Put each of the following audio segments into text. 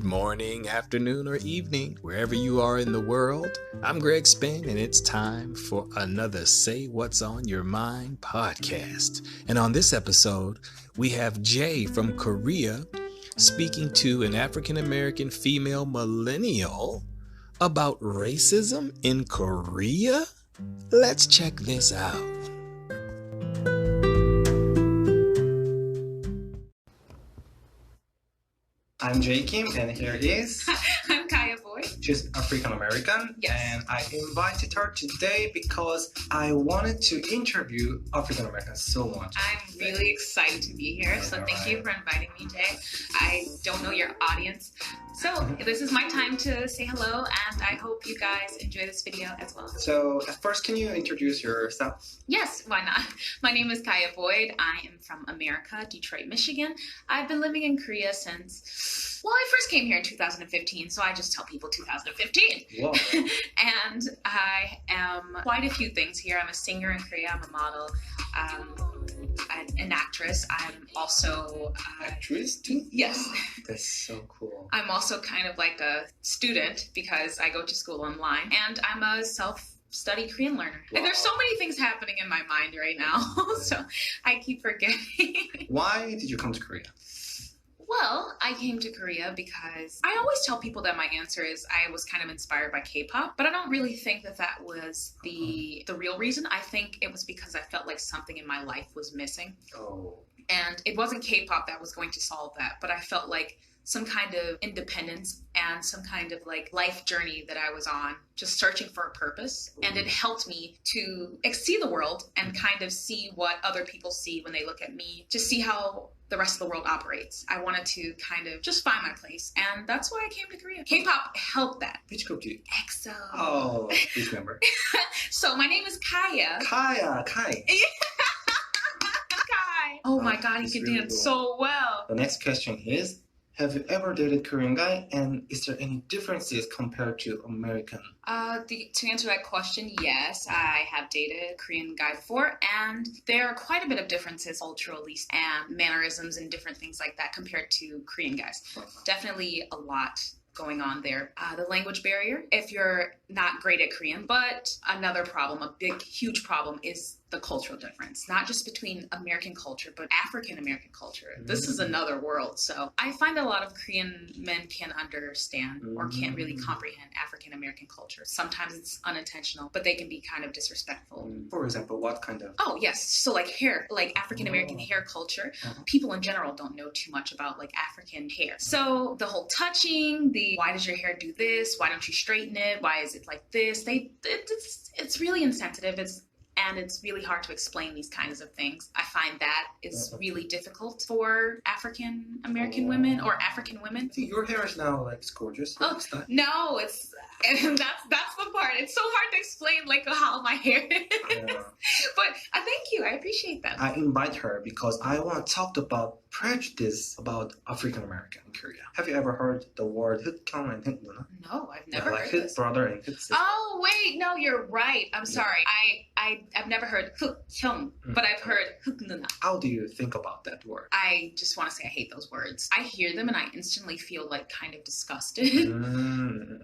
morning, afternoon, or evening, wherever you are in the world. I'm Greg Spain, and it's time for another Say What's on Your Mind podcast. And on this episode, we have Jay from Korea speaking to an African American female millennial about racism in Korea. Let's check this out. I'm Jay Kim, and here is... I'm Kiya Boy. She's African American, Yes. and I invited her today because I wanted to interview African Americans so much. I'm really excited to be here, so thank you for inviting me, Jay. I don't know your audience, so this is my time to say hello, and I hope you guys enjoy this video as well. So, at first, can you introduce yourself? Yes, why not? My name is Kiya Boyd. I am from America, Detroit, Michigan. I've been living in Korea since, well, I first came here in 2015, so I just tell people 2015. Wow. And I am quite a few things here. I'm a singer in Korea, I'm a model, an actress. I'm also... Actress too? Yes. That's so cool. I'm also kind of like a student because I go to school online, and I'm a self-study Korean learner. Wow. And there's so many things happening in my mind right now, so I keep forgetting. Why did you come to Korea? Well, I came to Korea because I always tell people that my answer is I was kind of inspired by K-pop, but I don't really think that that was the real reason. I think it was because I felt like something in my life was missing. Oh. And it wasn't K-pop that was going to solve that, but I felt like some kind of independence and some kind of like life journey that I was on, just searching for a purpose. And it helped me to see the world and kind of see what other people see when they look at me, just see how the rest of the world operates. I wanted to kind of just find my place, and that's why I came to Korea. K-pop helped that. Which group do you... EXO. Oh, which member? So my name is Kiya. Kai. Kai. Oh my God, he it's can really dance cool. so well. The next question is, have you ever dated Korean guy, and is there any differences compared to American? To answer that question, yes, I have dated a Korean guy before, and there are quite a bit of differences culturally and mannerisms and different things like that compared to Korean guys. Definitely a lot going on there. The language barrier, if you're not great at Korean, but another problem, a big, huge problem is the cultural difference, not just between American culture, but African American culture. This is another world. So I find a lot of Korean men can't understand or can't really comprehend African American culture. Sometimes it's unintentional, but they can be kind of disrespectful. For example, what kind of... Oh, yes. So like hair, like African American hair culture, people in general don't know too much about like African hair. So the whole touching, why does your hair do this? Why don't you straighten it? Why is it like this? It's really insensitive. And it's really hard to explain these kinds of things. I find that is really difficult for African American women or African women. See, your hair is now like gorgeous. Oh, no, and that's the part. It's so hard to explain like how my hair is. Yeah. But thank you. I appreciate that. I invite her because I want to talk about prejudice about African American in Korea. Have you ever heard the word 흑형 and 흑누나? No, I've never like heard hit this. brother and hit sister. Oh, wait, no, you're right. I'm sorry. I've never heard 흑형, but I've heard 흑누나. How do you think about that word? I just want to say I hate those words. I hear them and I instantly feel like kind of disgusted.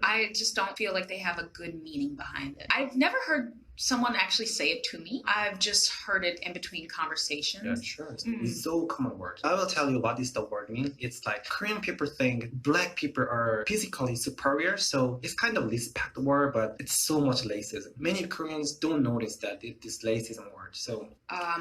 I just don't feel like they have a good meaning behind it. I've never heard someone actually say it to me. I've just heard it in between conversations. Yeah, sure. It's so common word. I will tell you what is the word mean. It's like Korean people think black people are physically superior, so it's kind of respect word, but it's so much racism. Many Koreans don't notice that this racism word. So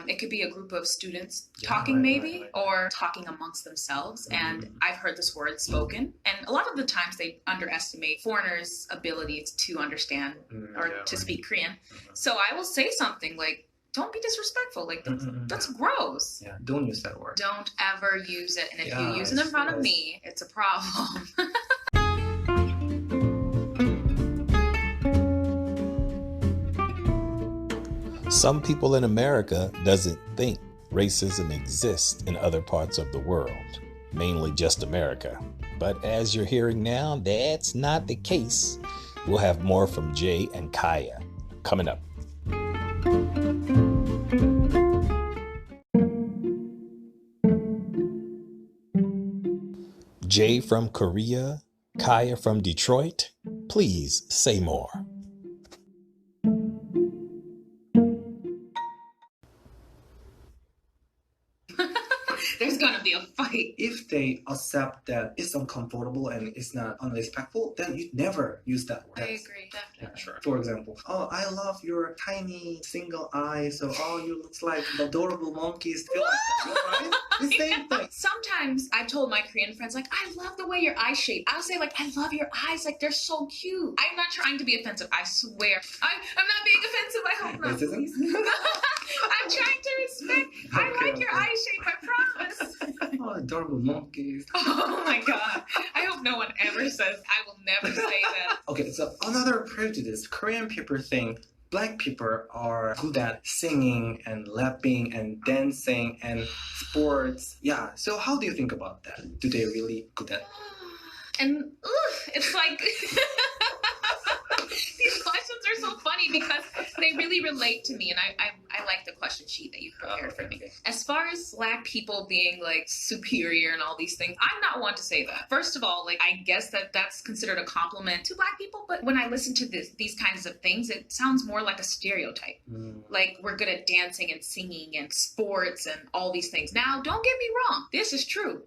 it could be a group of students talking maybe, or talking amongst themselves. And I've heard this word spoken. And a lot of the times they underestimate foreigners' ability to understand or to speak Korean. So I will say something like, don't be disrespectful. Like, that's gross. Yeah, don't use that word. Don't ever use it. And if you use it in front of me, it's a problem. Some people in America doesn't think racism exists in other parts of the world, mainly just America. But as you're hearing now, that's not the case. We'll have more from Jay and Kiya coming up. Jay from Korea Kiya from Detroit, please say more. There's gonna be a fight. If they accept that it's uncomfortable and it's not unrespectful, then you never use that word. I agree, definitely. Yeah, sure. For example, oh, I love your tiny single eye, so you look like the adorable monkeys. Feel like that, right? The same thing. Sometimes I've told my Korean friends, like, I love the way your eyes shape. I'll say, like, I love your eyes, like, they're so cute. I'm not trying to be offensive, I swear. I'm not being offensive, I hope not. Racism? I'm trying to respect. I like your eye shape, I promise. Oh, adorable monkeys. Oh my god. I hope no one ever says, I will never say that. Okay, so another prejudice. Korean people think Black people are good at singing and rapping and dancing and sports. Yeah, so how do you think about that? Do they really good at? And it's like these questions are so funny because they really relate to me, and I like the question sheet that you prepared for me. As far as Black people being like superior and all these things, I'm not one to say that. First of all, like I guess that's considered a compliment to Black people, but when I listen to these kinds of things, it sounds more like a stereotype. Like we're good at dancing and singing and sports and all these things. Now, don't get me wrong, this is true.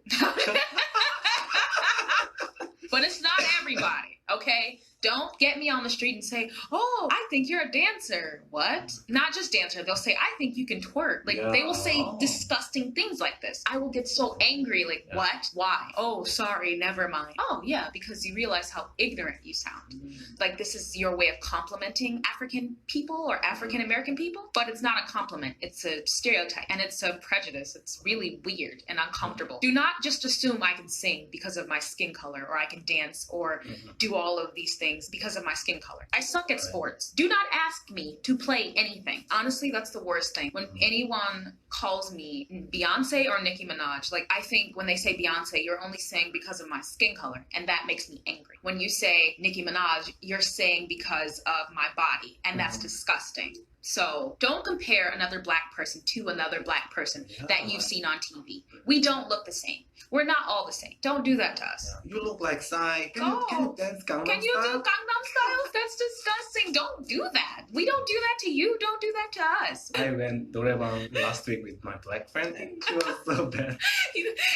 But it's not everybody, okay? Don't get me on the street and say, oh, I think you're a dancer. What? Not just dancer. They'll say, I think you can twerk. Like, they will say disgusting things like this. I will get so angry. Like, what? Why? Oh, sorry, never mind. Oh, yeah, because you realize how ignorant you sound. Like, this is your way of complimenting African people or African American people, but it's not a compliment. It's a stereotype, and it's a prejudice. It's really weird and uncomfortable. Do not just assume I can sing because of my skin color, or I can dance or do all of these things because of my skin color. I suck at sports. Do not ask me to play anything. Honestly, that's the worst thing. When anyone calls me Beyonce or Nicki Minaj, like I think when they say Beyonce, you're only saying because of my skin color, and that makes me angry. When you say Nicki Minaj, you're saying because of my body, and that's disgusting. So don't compare another Black person to another Black person that you've seen on TV. We don't look the same. We're not all the same. Don't do that to us. You look like Psy. Can you dance Gangnam Style? Can you do Gangnam Style? That's disgusting. Don't do that. We don't do that to you. Don't do that to us. I went 노래방 last week with my Black friend, and she was so bad.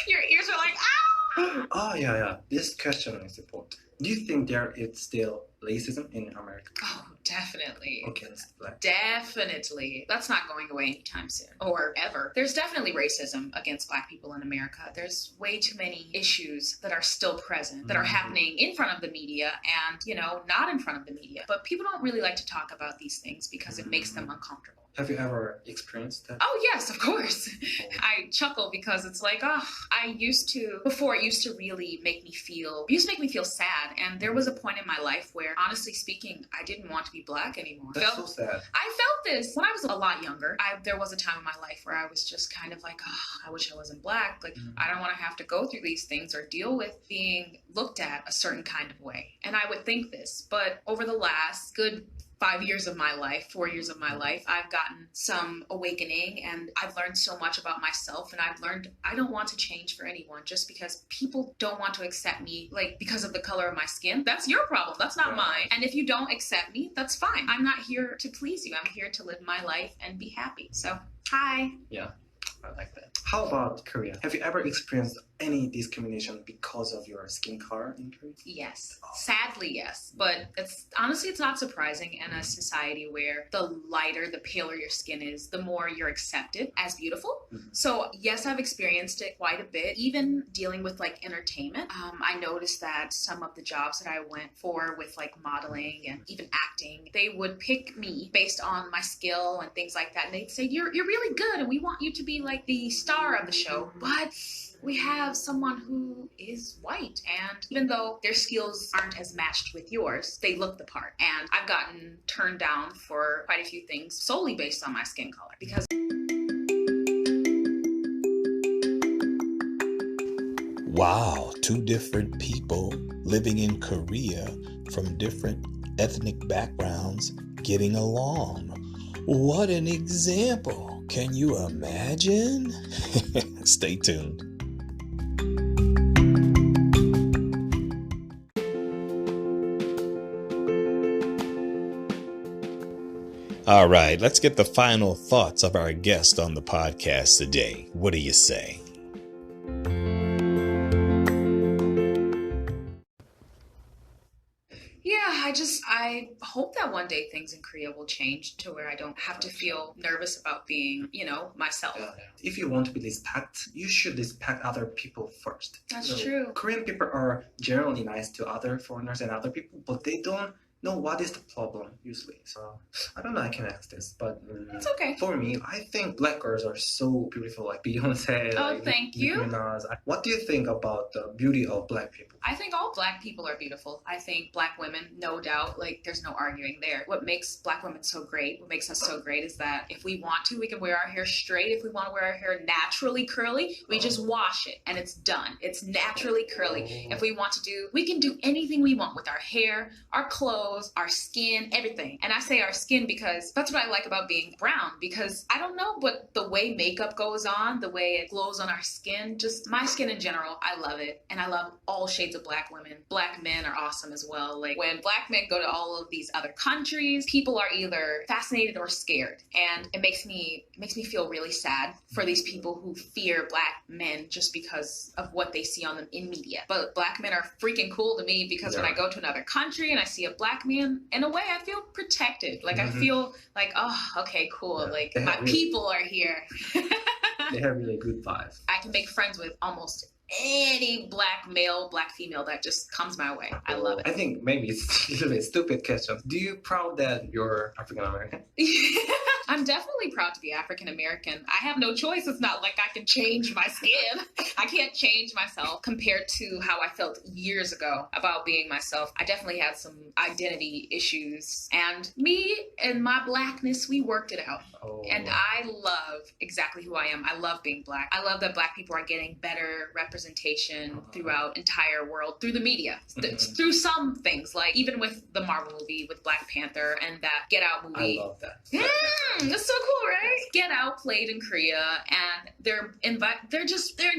Your ears are like, ah! Oh, yeah. This question is important. Do you think there is still racism in America? Oh, definitely. Against Black? Definitely. That's not going away anytime soon. Or ever. There's definitely racism against Black people in America. There's way too many issues that are still present, that are happening in front of the media and, not in front of the media. But people don't really like to talk about these things because it makes them uncomfortable. Have you ever experienced that? Oh, yes, of course. I chuckle because it's like, before it used to make me feel sad. And there was a point in my life where, honestly speaking, I didn't want to be Black anymore. That's so sad. I felt this when I was a lot younger. There was a time in my life where I was just kind of like, I wish I wasn't Black. Like, I don't want to have to go through these things or deal with being looked at a certain kind of way. And I would think this, but over the last good 4 years of my life, I've gotten some awakening, and I've learned so much about myself, and I've learned I don't want to change for anyone just because people don't want to accept me, like, because of the color of my skin. That's your problem. That's not mine. And if you don't accept me, that's fine. I'm not here to please you. I'm here to live my life and be happy. So, hi. Yeah, I like that. How about Korea? Have you ever experienced any discrimination because of your skin color in Korea? Yes. Sadly, yes. But it's not surprising in a society where the lighter, the paler your skin is, the more you're accepted as beautiful. So yes, I've experienced it quite a bit. Even dealing with like entertainment, I noticed that some of the jobs that I went for with like modeling and even acting, they would pick me based on my skill and things like that. And they'd say, you're really good and we want you to be like the star of the show. But we have someone who is white, and even though their skills aren't as matched with yours, they look the part. And I've gotten turned down for quite a few things solely based on my skin color because Wow, two different people living in Korea from different ethnic backgrounds getting along. What an example. Can you imagine? Stay tuned. All right, let's get the final thoughts of our guest on the podcast today. What do you say? Yeah, I hope that one day things in Korea will change to where I don't have to feel nervous about being, myself. Yeah. If you want to be respected, you should respect other people first. That's true. Korean people are generally nice to other foreigners and other people, but they don't know what is the problem usually. So I don't know. I can ask this, but It's okay. For me, I think black girls are so beautiful, like Beyonce. Oh, like thank you. Minaj. What do you think about the beauty of black people? I think all black people are beautiful. I think black women, no doubt, like there's no arguing there. What makes black women so great, what makes us so great is that if we want to, we can wear our hair straight. If we want to wear our hair naturally curly, we just wash it and it's done. It's naturally curly. If we want to we can do anything we want with our hair, our clothes, our skin, everything. And I say our skin because that's what I like about being brown, because I don't know, but the way makeup goes on, the way it glows on our skin, just my skin in general, I love it. And I love all shades of black women. Black men are awesome as well. Like when black men go to all of these other countries, people are either fascinated or scared. And it makes me feel really sad for these people who fear black men just because of what they see on them in media. But black men are freaking cool to me because when I go to another country and I see a black man, in a way I feel protected. Like I feel like, oh, okay, cool. Yeah. Like my people are here. They have really good vibes. I can make friends with almost any black male, black female that just comes my way. I love it. I think maybe it's a little bit stupid question. Do you proud that you're African American? I'm definitely proud to be African American. I have no choice. It's not like I can change my skin. I can't change myself compared to how I felt years ago about being myself. I definitely had some identity issues. And me and my blackness, we worked it out. And I love exactly who I am. I love being black. I love that black people are getting better representation throughout entire world, through the media, through some things, like even with the Marvel movie with Black Panther and that Get Out movie. I love that. That's so cool, right? Get Out played in Korea, and they're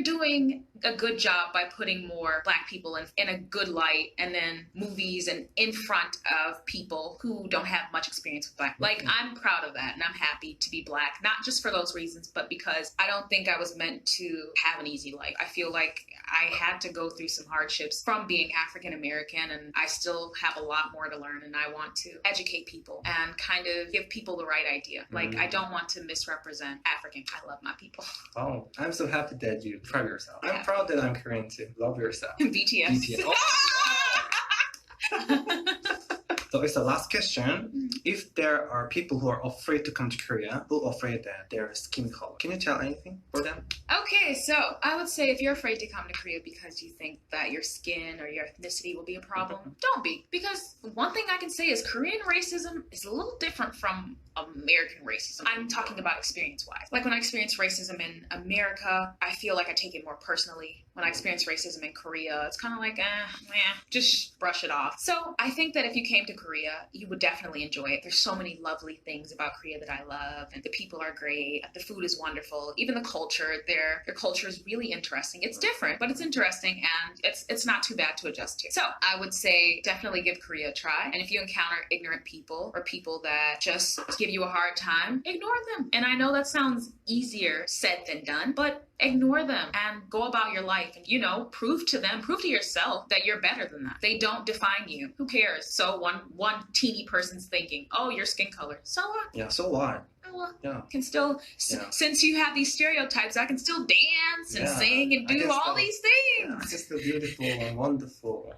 doing a good job by putting more black people in a good light, and then movies and in front of people who don't have much experience with black. Like, I'm proud of that, and I'm happy to be black, not just for those reasons, but because I don't think I was meant to have an easy life. I feel like I had to go through some hardships from being African American, and I still have a lot more to learn, and I want to educate people and kind of give people the right idea. Like, I don't want to misrepresent African. I love my people. Oh, I'm so happy that you proud yourself. I'm proud that I'm Korean too. Love yourself. BTS. So it's the last question. If there are people who are afraid to come to Korea, who are afraid that their skin color, can you tell anything for them? Okay, so I would say if you're afraid to come to Korea because you think that your skin or your ethnicity will be a problem, don't be. Because one thing I can say is Korean racism is a little different from American racism. I'm talking about experience-wise. Like when I experience racism in America, I feel like I take it more personally. When I experience racism in Korea, it's kind of like, just brush it off. So I think that if you came to Korea, you would definitely enjoy it. There's so many lovely things about Korea that I love, and the people are great. The food is wonderful. Even the culture, their culture is really interesting. It's different, but it's interesting, and it's not too bad to adjust to. So I would say definitely give Korea a try. And if you encounter ignorant people or people that just give you a hard time, ignore them. And I know that sounds easier said than done, but ignore them and go about your life and, prove to yourself that you're better than that. They don't define you. Who cares? So one teeny person's thinking, oh, your skin color. So what? Yeah, so what? Well, Yeah. can still, since you have these stereotypes, I can still dance and sing and do all these things. Yeah, it's just so beautiful and wonderful.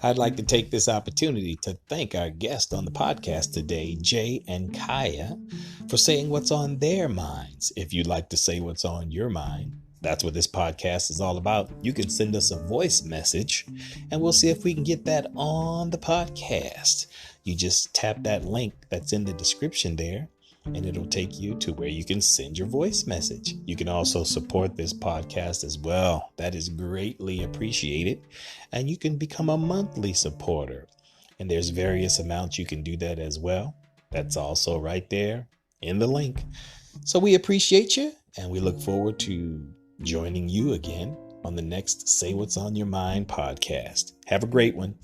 I'd like to take this opportunity to thank our guest on the podcast today, Jay and Kiya, for saying what's on their minds. If you'd like to say what's on your mind, that's what this podcast is all about. You can send us a voice message and we'll see if we can get that on the podcast. You just tap that link that's in the description there, and it'll take you to where you can send your voice message. You can also support this podcast as well. That is greatly appreciated. And you can become a monthly supporter. And there's various amounts you can do that as well. That's also right there in the link. So we appreciate you, and we look forward to joining you again on the next Say What's on Your Mind podcast. Have a great one.